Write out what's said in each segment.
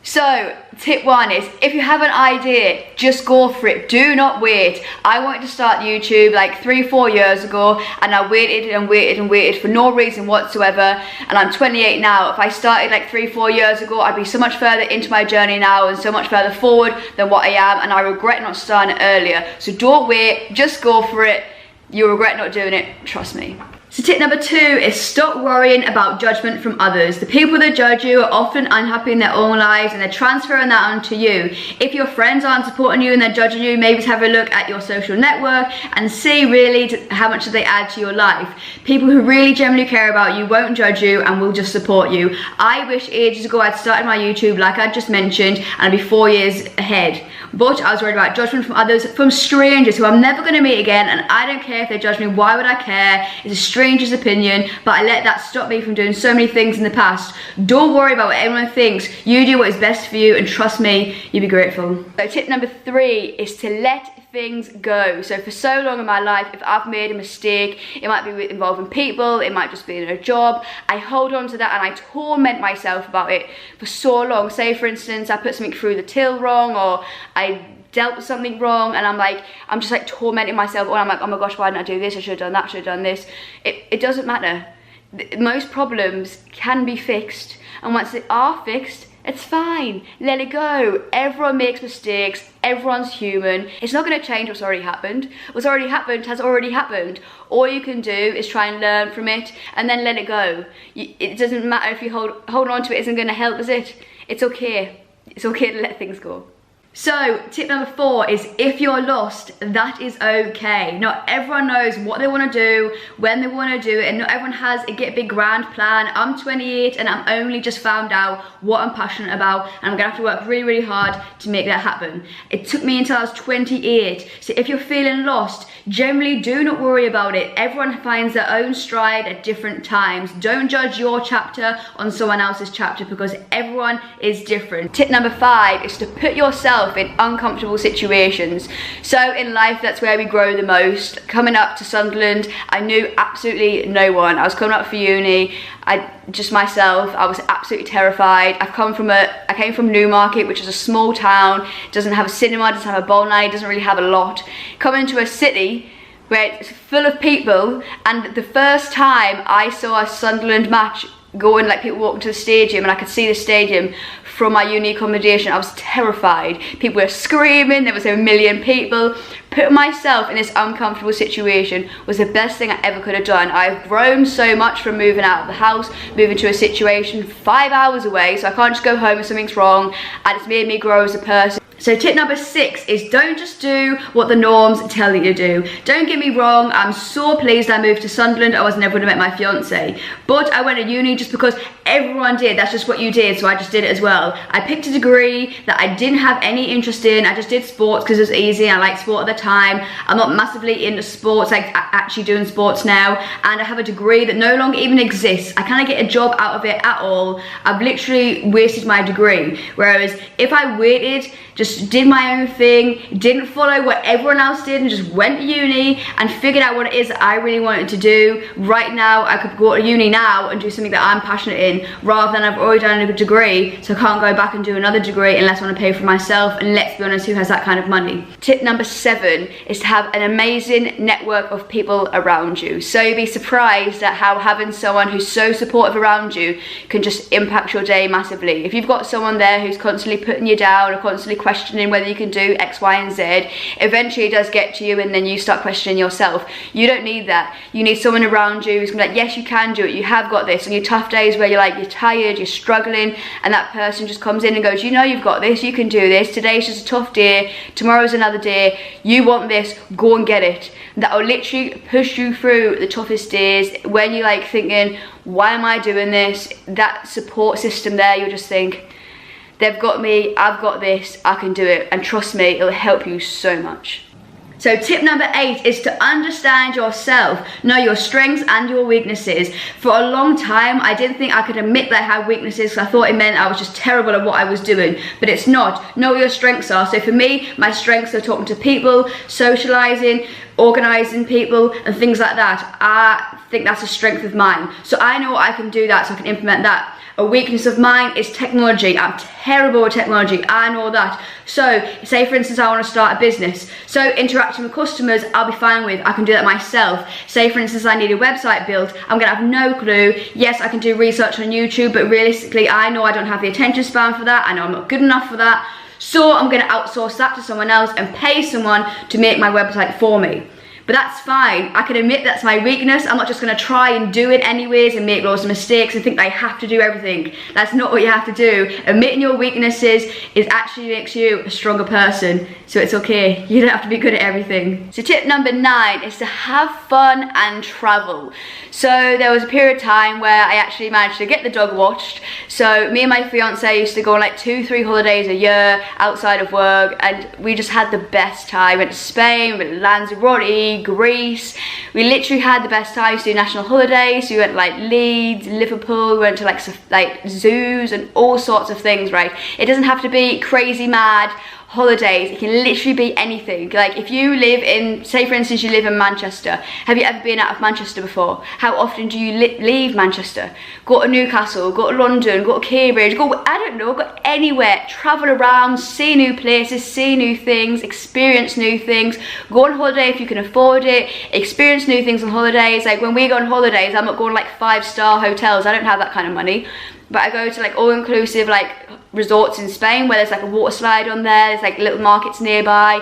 So, tip 1 is, if you have an idea, just go for it. Do not wait. I wanted to start YouTube like 3-4 years ago, and I waited and waited and waited for no reason whatsoever, and I'm 28 now. If I started like 3-4 years ago, I'd be so much further into my journey now and so much further forward than what I am, and I regret not starting it earlier. So don't wait, just go for it. You'll regret not doing it, trust me. So tip number 2 is stop worrying about judgment from others. The people that judge you are often unhappy in their own lives and they're transferring that onto you. If your friends aren't supporting you and they're judging you, maybe have a look at your social network and see really how much they add to your life. People who really genuinely care about you won't judge you and will just support you. I wish ages ago I'd started my YouTube like I just mentioned and I'd be 4 years ahead. But I was worried about judgment from others, from strangers who I'm never going to meet again, and I don't care if they judge me. Why would I care? It's a stranger's opinion, but I let that stop me from doing so many things in the past. Don't worry about what everyone thinks. You do what is best for you, and trust me, you'll be grateful. So tip number 3 is to let things go. So for so long in my life, if I've made a mistake, it might be involving people, it might just be in a job, I hold on to that and I torment myself about it for so long. Say for instance, I put something through the till wrong, or I dealt with something wrong, and I'm just like tormenting myself, or I'm like, oh my gosh, why didn't I do this? I should have done that, should have done this. It doesn't matter. Most problems can be fixed, and once they are fixed, it's fine. Let it go. Everyone makes mistakes. Everyone's human. It's not going to change what's already happened. What's already happened has already happened. All you can do is try and learn from it and then let it go. It doesn't matter if you hold on to it. Isn't going to help, is it? It's okay. It's okay to let things go. So tip number 4 is, if you're lost, that is okay. Not everyone knows what they want to do, when they want to do it, and not everyone has a big grand plan. I'm 28 and I'm only just found out what I'm passionate about, and I'm gonna have to work really, really hard to make that happen. It took me until I was 28. So if you're feeling lost, generally do not worry about it. Everyone finds their own stride at different times. Don't judge your chapter on someone else's chapter, because everyone is different. Tip number 5 is to put yourself in uncomfortable situations. So in life, that's where we grow the most. Coming up to Sunderland, I knew absolutely no one. I was coming up for uni, just myself. I was absolutely terrified. I came from Newmarket, which is a small town, doesn't have a cinema, doesn't have a bowling alley, doesn't really have a lot. Coming into a city where it's full of people, and the first time I saw a Sunderland match going, like people walking to the stadium, and I could see the stadium from my uni accommodation, I was terrified. People were screaming, there was a million people. Putting myself in this uncomfortable situation was the best thing I ever could have done. I've grown so much from moving out of the house, moving to a situation 5 hours away, so I can't just go home if something's wrong, and it's made me grow as a person. So tip number 6 is, don't just do what the norms tell you to do. Don't get me wrong, I'm so pleased I moved to Sunderland. I was never going to meet my fiance, but I went to uni just because everyone did. That's just what you did, so I just did it as well. I picked a degree that I didn't have any interest in. I just did sports because it was easy. I liked sport at the time. I'm not massively into sports, like actually doing sports now, and I have a degree that no longer even exists. I can't get a job out of it at all. I've literally wasted my degree. Whereas if I waited, just did my own thing, didn't follow what everyone else did, and just went to uni and figured out what it is that I really wanted to do. Right now, I could go to uni now and do something that I'm passionate in, rather than I've already done a degree, so I can't go back and do another degree unless I want to pay for myself, and let's be honest, who has that kind of money? Tip number 7 is to have an amazing network of people around you. So you'll be surprised at how having someone who's so supportive around you can just impact your day massively. If you've got someone there who's constantly putting you down or constantly questioning whether you can do X, Y, and Z, eventually it does get to you, and then you start questioning yourself. You don't need that. You need someone around you who's gonna be like, yes, you can do it, you have got this. On your tough days where you're tired, you're struggling, and that person just comes in and goes, you know you've got this, you can do this, today's just a tough day, tomorrow's another day, you want this, go and get it. That will literally push you through the toughest days when you're like thinking, why am I doing this? That support system there, you'll just think, they've got me, I've got this, I can do it, and trust me, it'll help you so much. So tip number 8 is to understand yourself, know your strengths and your weaknesses. For a long time, I didn't think I could admit that I had weaknesses, because I thought it meant I was just terrible at what I was doing, but it's not. Know what your strengths are. So for me, my strengths are talking to people, socializing, organising people, and things like that. I think that's a strength of mine. So I know I can do that, so I can implement that. A weakness of mine is technology. I'm terrible with technology, I know that. So say for instance I want to start a business, so interacting with customers I'll be fine with, I can do that myself. Say for instance I need a website built, I'm gonna have no clue. Yes, I can do research on YouTube, but realistically I know I don't have the attention span for that, I know I'm not good enough for that, so I'm gonna outsource that to someone else and pay someone to make my website for me. But that's fine, I can admit that's my weakness. I'm not just gonna try and do it anyways and make loads of mistakes and think that I have to do everything. That's not what you have to do. Admitting your weaknesses actually makes you a stronger person. So it's okay, you don't have to be good at everything. So tip number 9 is to have fun and travel. So there was a period of time where I actually managed to get the dog watched. So me and my fiance used to go on like 2-3 holidays a year outside of work, and we just had the best time. We went to Spain, we went to Lanzarote, Greece. We literally had the best time. We used to do national holidays. We went to like Leeds, Liverpool, we went to like zoos and all sorts of things, right? It doesn't have to be crazy mad holidays, it can literally be anything. Like if you live in, say for instance you live in Manchester, have you ever been out of Manchester before? How often do you leave Manchester? Go to Newcastle, go to London, go to Cambridge, go, I don't know, go anywhere, travel around, see new places, see new things, experience new things, go on holiday if you can afford it, experience new things on holidays. Like when we go on holidays, I'm not going like 5-star hotels, I don't have that kind of money. But I go to like all-inclusive like resorts in Spain where there's like a water slide on there, there's like little markets nearby,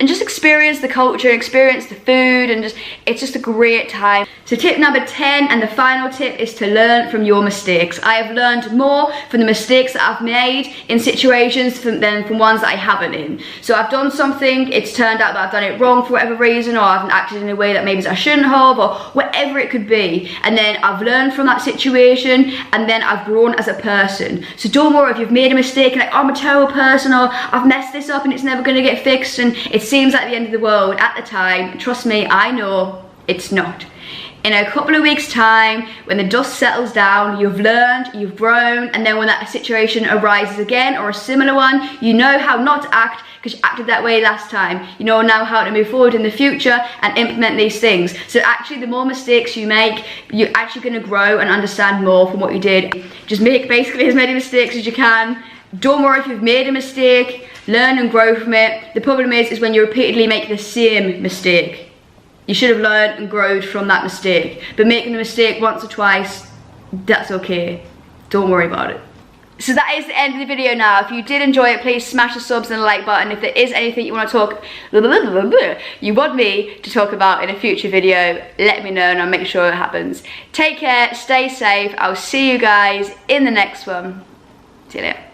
and just experience the culture, experience the food, and just it's just a great time. So tip number 10 and the final tip is to learn from your mistakes. I have learned more from the mistakes that I've made in situations than from ones that I haven't in. So I've done something, it's turned out that I've done it wrong for whatever reason, or I haven't acted in a way that maybe I shouldn't have, or whatever it could be, and then I've learned from that situation, and then I've grown as a person. So don't worry if you've made a mistake and like, oh, I'm a terrible person, or I've messed this up and it's never going to get fixed and it seems like the end of the world. At the time, trust me, I know it's not. In a couple of weeks' time, when the dust settles down, you've learned, you've grown, and then when that situation arises again, or a similar one, you know how not to act because you acted that way last time. You know now how to move forward in the future and implement these things. So actually, the more mistakes you make, you're actually going to grow and understand more from what you did. Just make basically as many mistakes as you can. Don't worry if you've made a mistake, learn and grow from it. The problem is when you repeatedly make the same mistake. You should have learned and grown from that mistake. But making the mistake once or twice, that's okay. Don't worry about it. So that is the end of the video now. If you did enjoy it, please smash the subs and the like button. If there is anything you want me to talk about in a future video, let me know and I'll make sure it happens. Take care, stay safe. I'll see you guys in the next one. See you later.